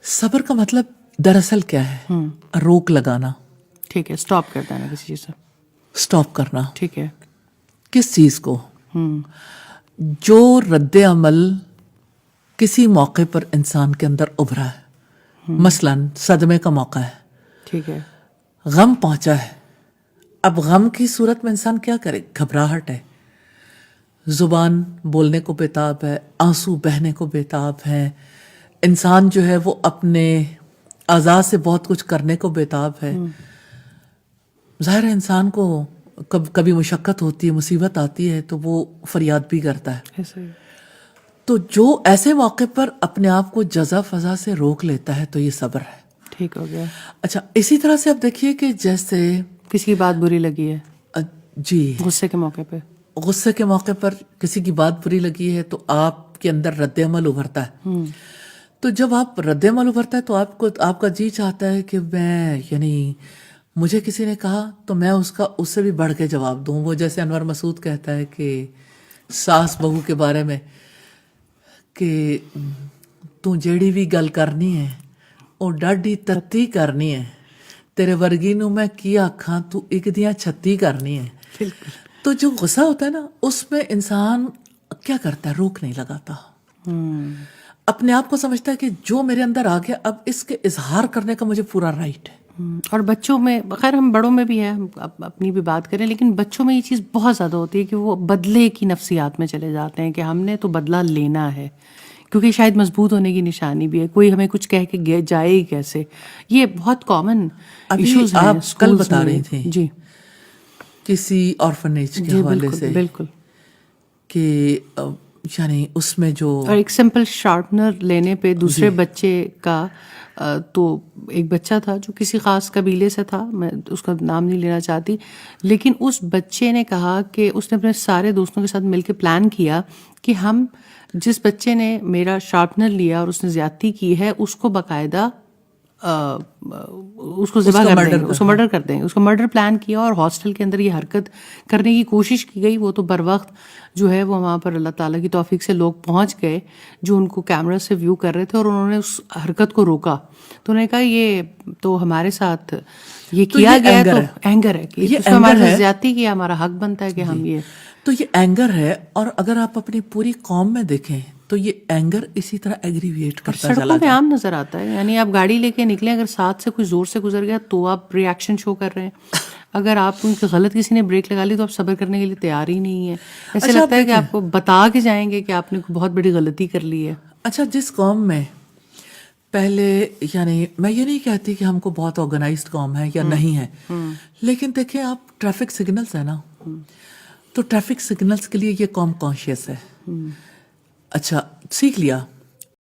صبر کا مطلب دراصل کیا ہے؟ روک لگانا. ٹھیک ہے, اسٹاپ کر دینا کسی چیز سے, اسٹاپ کرنا. ٹھیک ہے. کس چیز کو؟ جو رد عمل کسی موقع پر انسان کے اندر ابھرا ہے. مثلاً صدمے کا موقع ہے, ٹھیک ہے, غم پہنچا ہے. اب غم کی صورت میں انسان کیا کرے؟ گھبراہٹ ہے, زبان بولنے کو بےتاب ہے, آنسو بہنے کو بےتاب ہے, انسان جو ہے وہ اپنے اعضاء سے بہت کچھ کرنے کو بےتاب ہے. ظاہر ہے انسان کو کبھی مشقت ہوتی ہے, مصیبت آتی ہے تو وہ فریاد بھی کرتا ہے. ایسے ہی. تو جو ایسے موقع پر اپنے آپ کو جزا فضا سے روک لیتا ہے تو یہ صبر ہے. ٹھیک ہو گیا. اچھا, اسی طرح سے اب دیکھیے کہ جیسے کسی کی بات بری لگی ہے, جی, غصے کے موقع پہ, غصے کے موقع پر کسی کی بات بری لگی ہے تو آپ کے اندر رد عمل ابھرتا ہے. تو جب آپ رد عمل ابھرتا ہے تو آپ کا جی چاہتا ہے کہ میں, یعنی مجھے کسی نے کہا تو میں اس سے بھی بڑھ کے جواب دوں. وہ جیسے انور مسعود کہتا ہے کہ ساس بہو کے بارے میں کہ تو جیڑی بھی گل کرنی ہے وہ ڈاڈی تتی کرنی ہے, تیرے ورگی نو میں کی آکھاں تو ایک دیاں چھتی کرنی ہے. بالکل. تو جو غصہ ہوتا ہے نا اس میں انسان کیا کرتا ہے؟ روک نہیں لگاتا. اپنے آپ کو سمجھتا ہے کہ جو میرے اندر آ گیا اب اس کے اظہار کرنے کا مجھے پورا رائٹ ہے. اور بچوں میں, خیر ہم بڑوں میں بھی ہیں, اپنی بھی بات کریں, لیکن بچوں میں یہ چیز بہت زیادہ ہوتی ہے کہ وہ بدلے کی نفسیات میں چلے جاتے ہیں کہ ہم نے تو بدلہ لینا ہے, کیونکہ شاید مضبوط ہونے کی نشانی بھی ہے. کوئی ہمیں کچھ کہہ کے جائے ہی کیسے. یہ بہت کامن ایشوز ہیں. آپ کل بتا رہی تھیں جی کسی آرفنیج کے حوالے سے, بالکل, کہ یعنی اس میں جو اور ایک سمپل شارپنر لینے پہ دوسرے بچے کا, تو ایک بچہ تھا جو کسی خاص قبیلے سے تھا, میں اس کا نام نہیں لینا چاہتی, لیکن اس بچے نے کہا کہ اس نے اپنے سارے دوستوں کے ساتھ مل کے پلان کیا کہ ہم جس بچے نے میرا شارپنر لیا اور اس نے زیادتی کی ہے اس کو باقاعدہ اس کو ذبح کر دیں گے, اس کو مرڈر کر دیں گے. اس کو مرڈر پلان کیا اور ہاسٹل کے اندر یہ حرکت کرنے کی کوشش کی گئی. وہ تو بر وقت جو ہے وہ وہاں پر اللہ تعالیٰ کی توفیق سے لوگ پہنچ گئے جو ان کو کیمرہ سے ویو کر رہے تھے, اور انہوں نے اس حرکت کو روکا. تو انہوں نے کہا یہ تو ہمارے ساتھ یہ کیا گیا, تو اینگر ہے کہ اس میں ہمارے ساتھ زیادتی کیا, ہمارا حق بنتا ہے کہ ہم یہ, تو یہ اینگر ہے. اور اگر آپ اپنی پوری قوم میں دیکھیں تو یہ اینگر اسی طرح ایگریویٹ کرتا چلا سڑکوں پہ عام نظر آتا ہے. یعنی آپ گاڑی لے کے نکلیں, اگر ساتھ سے کوئی زور سے گزر گیا تو آپ ری ایکشن شو کر رہے ہیں. اگر آپ کو غلط کسی نے بریک لگا لی تو آپ صبر کرنے کے لیے تیار ہی نہیں ہے. ایسے لگتا ہے کہ آپ کو بتا کے جائیں گے کہ آپ نے بہت بڑی غلطی کر لی ہے. اچھا, جس قوم میں پہلے, یعنی میں یہ نہیں کہتی کہ ہم کو بہت آرگنائزڈ قوم ہے یا نہیں ہے, لیکن دیکھیں آپ ٹریفک سگنلز ہے نا, تو ٹریفک سگنلز کے لیے یہ قوم کانشیس ہے. اچھا, سیکھ لیا